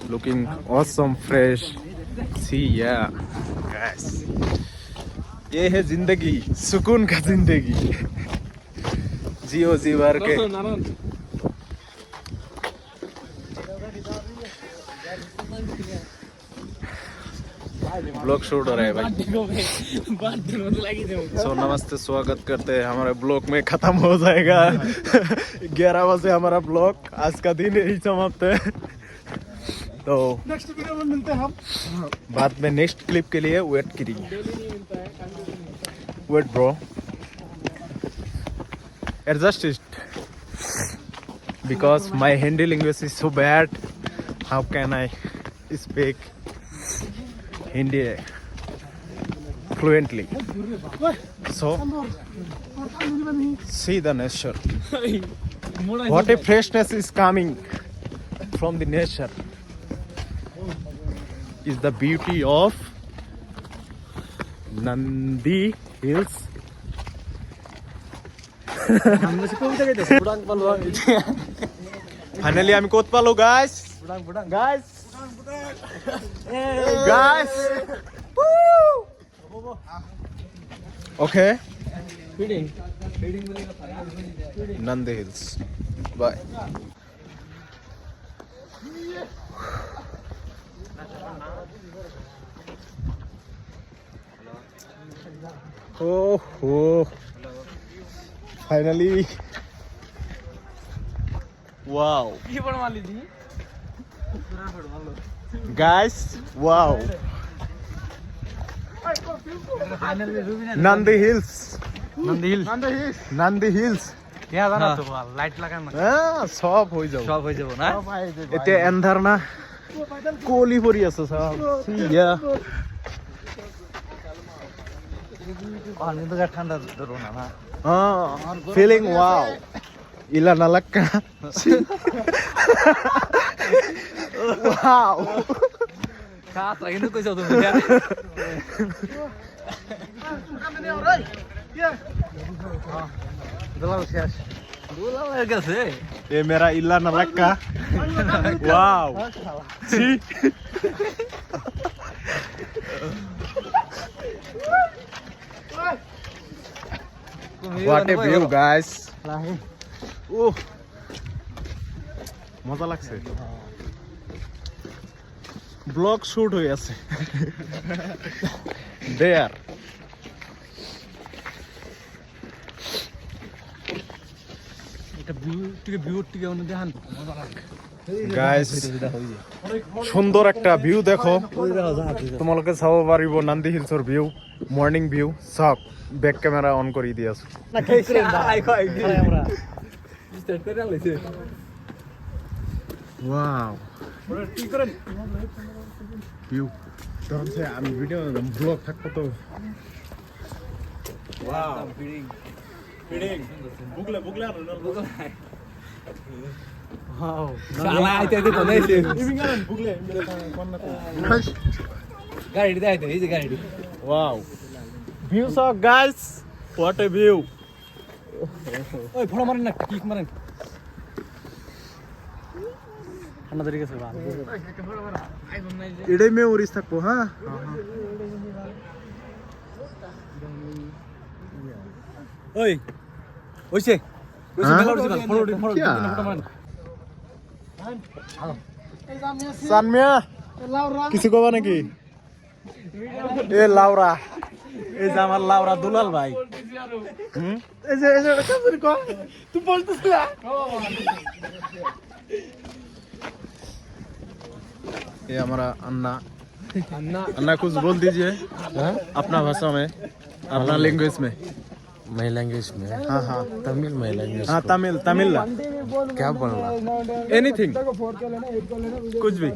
looking awesome, fresh. See, yeah, guys. ये है जिंदगी, सुकून का जिंदगी. जियो जी भर के. ब्लॉग शूट हो रहा है भाई. सो नमस्ते, स्वागत करते हैं. हमारे ब्लॉग में खत्म हो जाएगा 11 बजे हमारा ब्लॉग. आज का दिन यही समाप्त है. तो नेक्स्ट वीडियो में मिलते हैं हम. बाद में नेक्स्ट क्लिप के लिए वेट करिए. Wait bro, adjust it because my Hindi language is so bad. How can I speak Hindi fluently? So see the nature. What a freshness is coming from the nature. Is the beauty of Nandi Hills. Finally আমি কোত পালো guys. Guys guys. Okay. Nandi Hills. Bye. Oh. Finally. Wow. Guys, wow. Nandi Hills. Nandi Hills. क्या जाना तो light लगा ना. सब हो जाओ. ना. এতে এন্ধার না. কোলি পরি আছে সব. ইয়া. पानी तो ठंडा धरो ना. Feeling wow. Ila nalaka. Wow. Kata ini kau jauh tu ya. Dula lagi sih. ये मेरा इला नलका. Wow. See. What a view, guys. মজা লাগছে. ব্লগ শুট হয়ে আছে. দেয়ার. এটা ভিউ টিকে অন্য দেখান. গাইস সুন্দর একটা ভিউ দেখো. তোমালোকে চাব পাৰিব নান্দি হিলছৰ ভিউ. Morning view. চাওক, বেক ক্যামেরা অন কৰি দি আছো. ওয়াও. ভিউ তরমছে আমি ভিডিও ব্লগ থাকবো তো. Wow. Feeding বুগলে R Wow. Salah aja itu kone sih. Ibingan bugle mere konna ko. Gari dai dai, ini gari. Wow. View saw guys. What a view. Oi, photo marin na, kick marin. Anda dari ke sana. Ide memories থাকবো হ্যাঁ. Oi. ওইছে মেলা উঠছে photo মারেন. সানমিয়া কিছু কবা নাকি? এ লাউরা. এই যে আমার লাউরা দুলাল ভাই. এই যে কাজরি কো. তুই বলতেছিস না? ये हमारा अन्ना कुछ बोल दीजिए अपना भाषा में, अपना लैंग्वेज में. मई लैंग्वेज में. हाँ तमिल मई लैंग्वेज. हाँ तमिल क्या बोलना? एनीथिंग कुछ भी.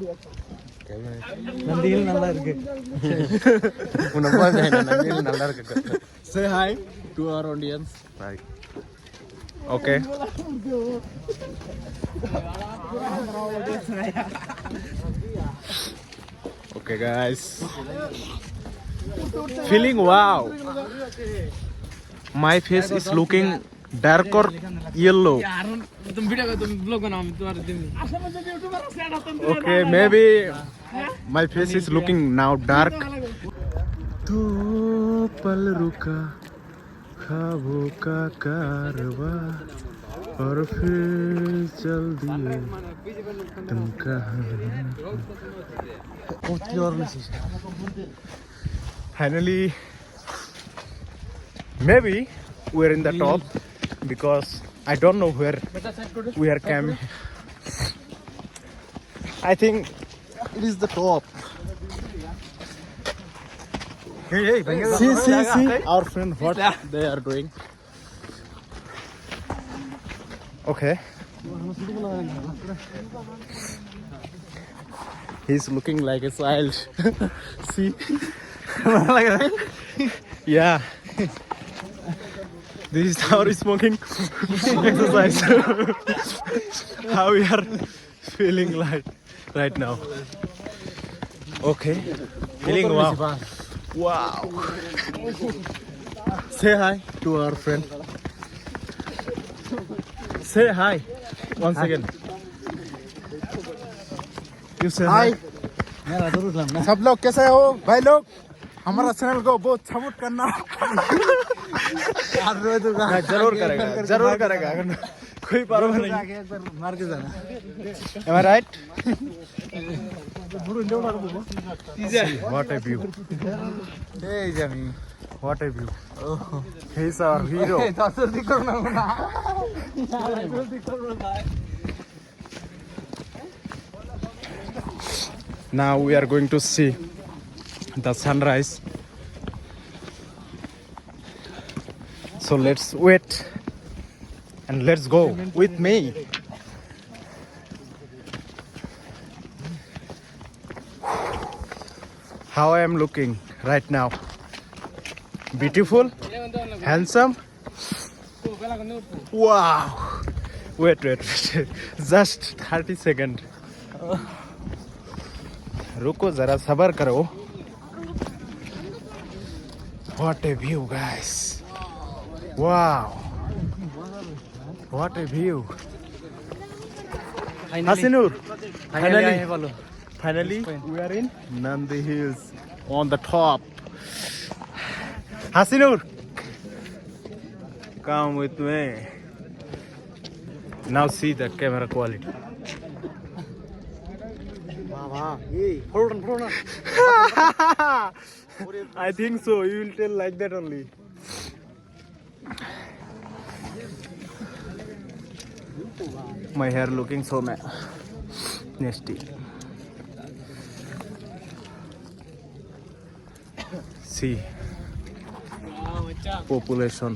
நந்தி ஹில் நல்லா இருக்கு. उन्हें बोल देना नंदी हिल नल्ला इருக்கு. Say hi to our audience. Bye. Okay. Okay guys. Feeling wow. My face is looking dark और येलो तुम वीडियो को तुम ब्लॉग बनाओ तुम्हारे दिन okay maybe my face is looking now dark तो पल रुका ख्वाबों का कारवा और फिर चल दिए तुम कहाँ finally maybe we're in the top because I don't know where we are camping. I think it is the top. See our friend what they are doing. Okay. He's looking like a child. See? Yeah. This is our smoking exercise. How we are feeling like right now. Okay. Feeling wow. Wow. Say hi to our friend. Say hi once again. You say hi. सब लोग कैसे हो भाई लोग हमारा channel को बहुत support करना जरूर करेगा कोई परवाह नहीं एक बार मार के जाना Am I right? What a view. এই জামি What a view. He's our hero. জলদি করো না Now we are going to see the sunrise. So let's wait and let's go with me. How I am looking right now. Beautiful, handsome. Wow. Wait. Just 30 seconds. रुको जरा सबर करो. What a view, guys. Wow. What a view. Hasinur. Finally we are in Nandi Hills on the top. Hasinur, come with me. Now see the camera quality. I think so. You will tell like that only. My hair looking so nasty. See, population,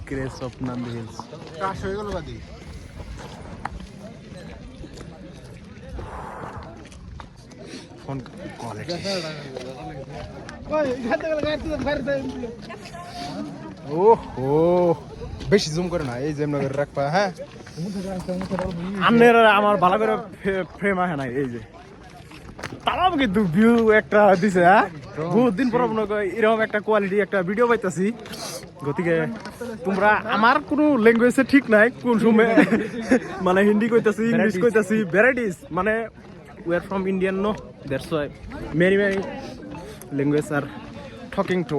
grace of Nandi Hills. Phone quality. Oh, বেশি zoom করে না এই যেমন করে রাখবা হ্যাঁ আপনারা আমার ভালো করে ফ্রেম আসে নাই এই যে তাও কিন্তু ভিউ একটা দিছে হ্যাঁ বহুত দিন পর মনে করি এরকম একটা কোয়ালিটি একটা ভিডিও পাইতাছি গতিকে তোমরা আমার কোনো ল্যাঙ্গুয়েজে ঠিক নাই কোন সময় মানে হিন্দি কইতাছি ইংলিশ কইতাছি ভ্যারাইটিস মানে we are from Indian no that's why many languages are talking to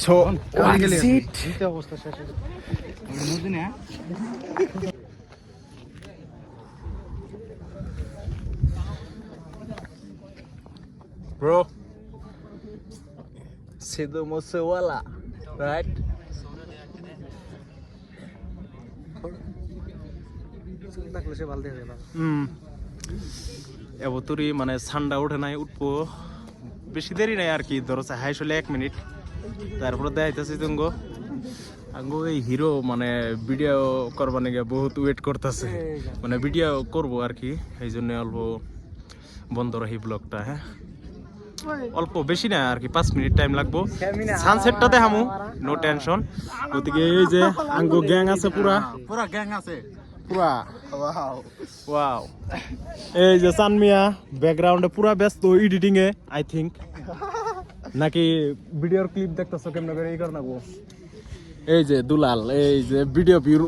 so what is it bro Sidhu Moosewala right এবতরি মানে ঠান্ডা ওঠে নাই উঠবো বেশি দেরি নাই আর কি ধরো হাইস হলে 1 মিনিট তারপরে দেখাইতেছি তুঙ্গ আঙ্গো এই হিরো মানে ভিডিও করবার নাকি বহুত ওয়েট করতেছে মানে ভিডিও করব আর কি এই জন্য অল্প বন্ধ রাখি ব্লগটা হ্যাঁ অল্প বেশি না আর কি 5 মিনিট টাইম লাগবো সানসেটটা দেখামু নো টেনশন ওদিকে এই যে আঙ্গো গ্যাং আছে পুরা গ্যাং আছে পুরা ওয়াও এই যে সানমিয়া ব্যাকগ্রাউন্ডে পুরা ব্যস্ত এডিটিং এ আই থিংক নাকি ভিডিওর ক্লিপ দেখতেছো কেমন করে এই কর নাকবো এই যে দুলাল এই যে ভিডিও ভিউ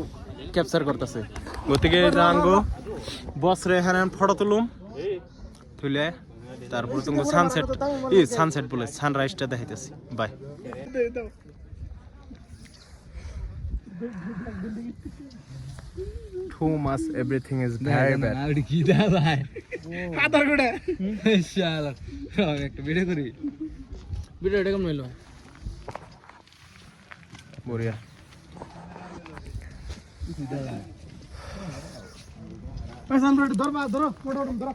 ক্যাপচার করতেছে গতিকে জানগো বস রে হ্যাঁ ফটো তুলুম তুলে তারপর তুমি সানসেট বলে সানরাইজটা দেখাইতেছি by too much everything is very bad আরে কি দা ভাই আদার কোড়ে শালা একটা ভিডিও করি ভিডিওটা কেমন হইলো বড়িয়া पैसा धरो फोटो धरो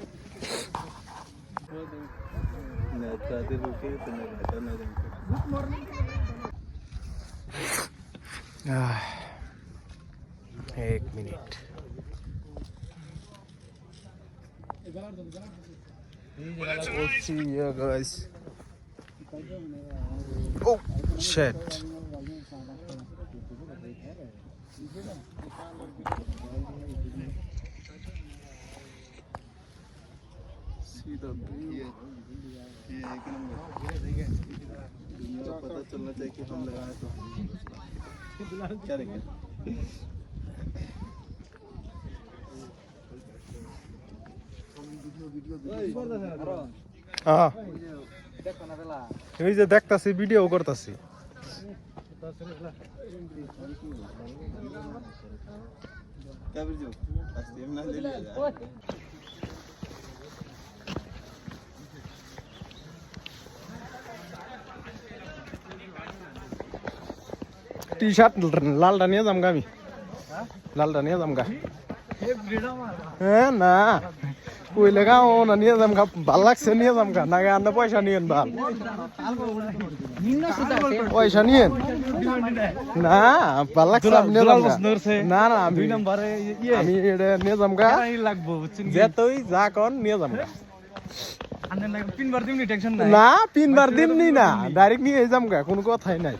एक minute see you guys oh shit see the view पता चलना चाहिए कि हम लगाए तो क्या देखें এই যে দেখতাছি ভিডিও করতাছি टी शर्ट लालটা নিয়ে যামগা আমি লালটা নিয়ে যামগা হ্যাঁ না ওই লেগা ও না নিয়ে যামগা ভাল লাগছে নিয়ে যামগা না আন্না পয়সা নিয়েন ভাল পয়সা নিয়েন না ভাল লাগছে আমি নিয়ে যামগা না না আমি 2 নম্বরে আমি এটা নিয়ে যামগা লাগবো বুঝছেন যে তুই যা কোন নিয়ে যামগা আন্না লাগবে 3 বার দিমনি টেনশন নাই না 3 বার দিমনি না ডাইরেক্ট নিয়ে যামগা কোনো কথাই নাই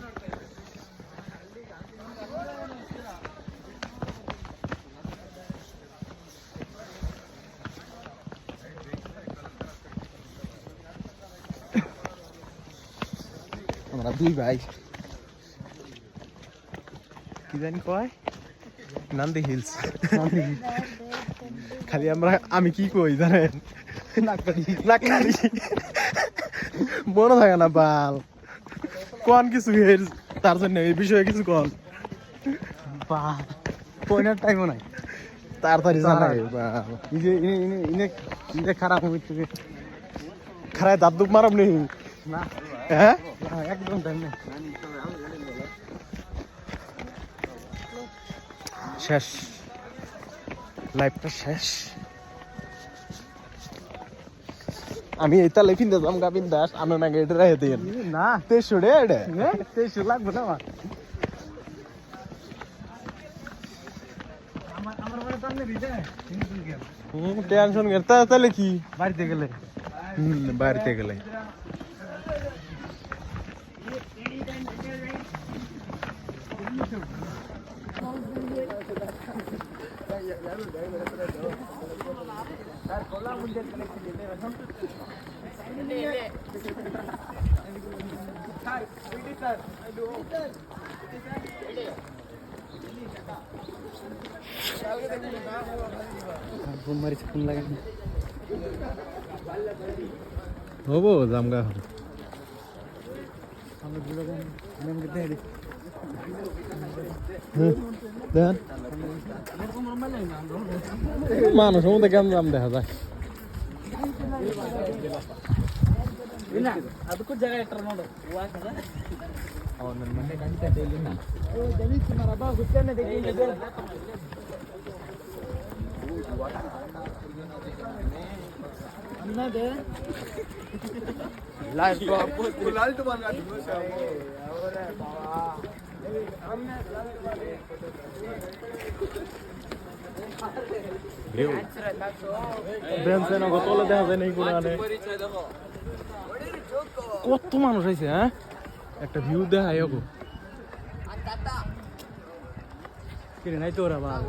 আমরা দুই ভাই কি জানি কয় নান্দি হিলস খালি আমি কি কই জানেন নাককালি মনে থাকে না বাল কোন কিছু তার জন্য এই বিষয়ে কিছু কন পয়নার টাইমও নাই তাড়াতাড়ি জানাই ইনে খারাপ হইতে খারাপ দাঁত দুপ মারাম নেই না হ্যাঁ একদম টাইম নেই শেষ লাইফটা শেষ আমি এই তালে পিন্দা যাম গা বিন্দাস আনো না গেটে রাখে দেন না 300 রে এটা 300 লাগবে না আমার মানে টানলে দিতে টেনশন করতে তাহলে কি বাড়িতে গেলে বাড়িতে গেলে হবো জামগা মানুষ মধ্যে কেমন দাম দেখা যায় ಅದಕ್ಕೂ ಜಾಗ ಇಟ್ಟರ ನೋಡು ಅವನ ಮನೆ ಗಂಟೆ ಇಲ್ಲ ಓ ಜಮೀನ್ ಸುಮಾರು ಅಬ್ಬಾ ಹುಚ್ಚನೆ देखिए ಅನ್ನದೆ लाइट को आपको लाइट बना दो अरे बाबा हमने রেও বেঞ্চে না গতলে দেখা যায় নাই কোনানে কত মানুষ হইছে হ্যাঁ একটা ভিউ দেখাই গো কিরে নাই তোরা বাল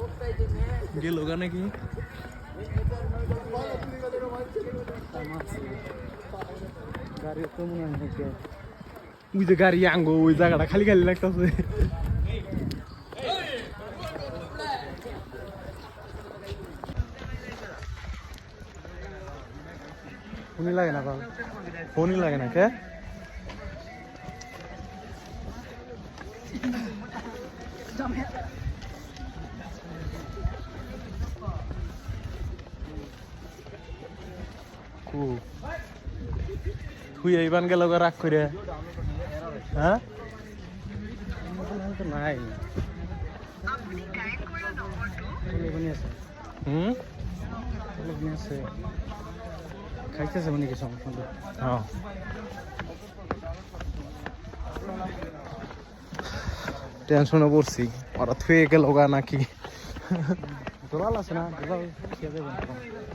গেল গা নাকি গাড়ি তো মনে হয় ওই যে গাড়ি আঙ্গো ওই জায়গাটা খালি খালি লাগতেছে ফোনই লাগে না বাবা ফোনই লাগে না কে তুই এইবান গেল রাগ করে হ্যাঁ নাই খাইতেছে মানে কি সমস্যা হ্যাঁ টেনশনে পড়ছি ওরা থুয়ে গেল গা নাকি দোলাল আছে না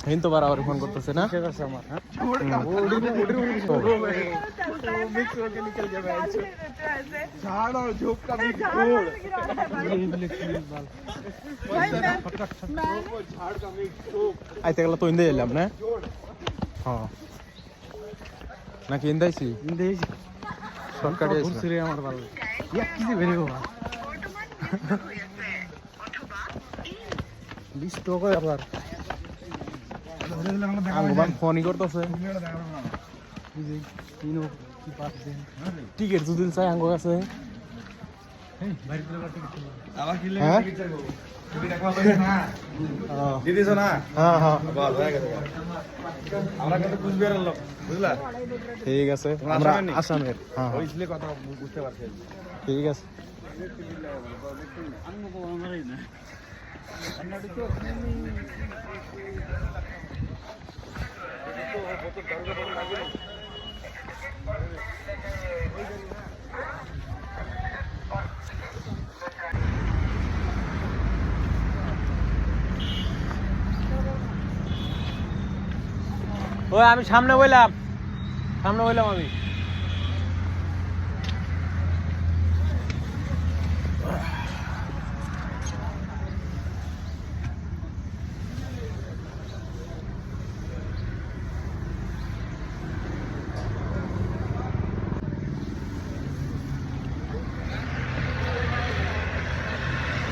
হিন্তু বারবার ফোন করতেছে না আমার আইতে গেলে তো ইন্দে এলাম না হ্যাঁ নাকি ইন্দাইছি ইন্দাইছি শর্টকাট আমার ভালো কি যে বেরিয়ে বাবা 20 টাকা আবার আঙ্গুবান ফোনই করতেছে টিকিট যদি চাই আঙ্গু আছে ঠিক আছে আমরা আসামের ঠিক আছে ওই আমি সামনে বললাম আমি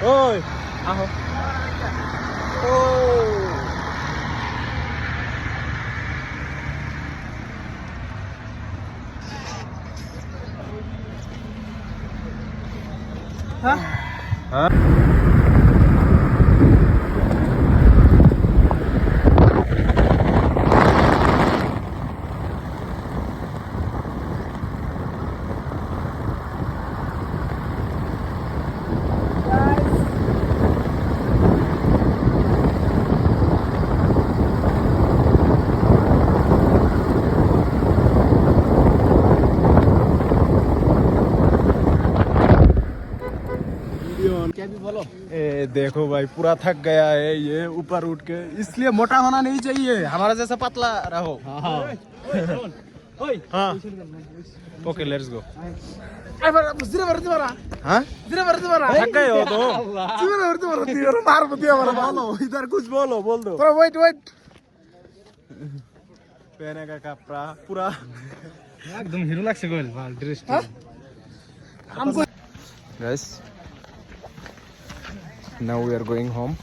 ওই আহো ও হ্যাঁ হ্যাঁ देखो भाई पूरा थक गया है ये ऊपर उठ के इसलिए मोटा होना नहीं चाहिए हमारा जैसा पतला रहो हाँ ओके लेट्स गो थक गए हो तो इधर कुछ बोलो बोल दो वेट पहने का कपड़ा पूरा एकदम हीरो लग से dress guys now we are going home